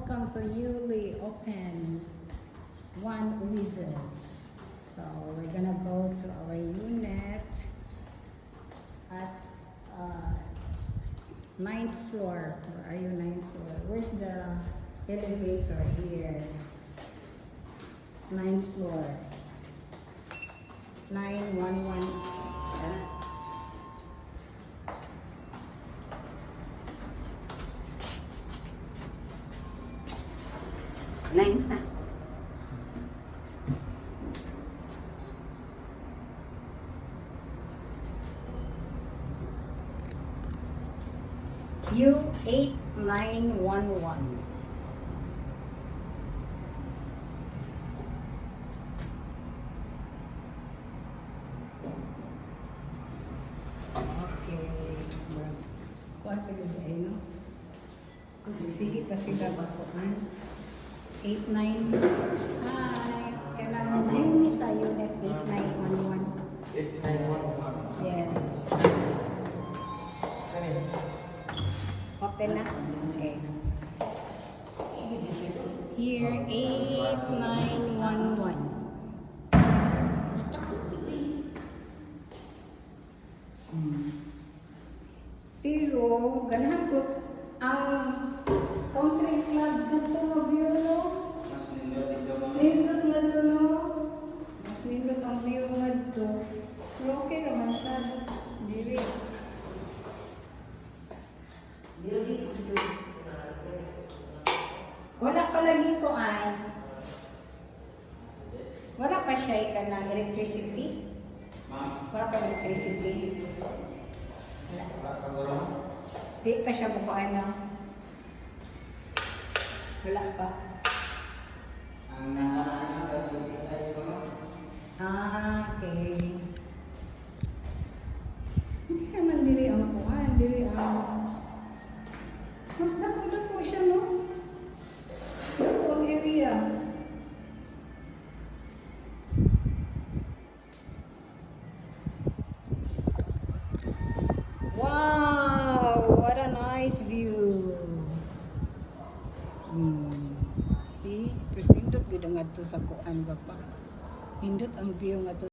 welcome to newly opened One Wizards. So we're gonna go to our unit at 9th floor. Where are you, 9th floor? Where's the elevator here? 9th floor. 911. Nine na. U8911. Okay. Kuha ka din ay, no? Sige pa sila bakuan. 89. Hi. Kanang din sa unit 8911. 8911. Yes. Open na? Okay. Here, 8911. Pero, ganahan ko ang country club na ito, mag-view, no? Mas nindot ito mga. Nindot na ito, no? Mas nindot ang view na ito. Pero okay naman sa diri. Wala pa lagi ko ay. Wala pa siya ka ng electricity? Ma'am, Wala pa electricity? Wala. wala ka guro? Di pa siya bukuan ng... Wala pa. Ang nakaraan na sa size ko, no? Ah, okay. Hindi naman diri ang bukuan. Diri ang... Mas dako siya, no? Dako ang area. Wow! What a nice view! See? Terus nindot gud ang adto sa kuan ba pa. Nindot ang view nga to.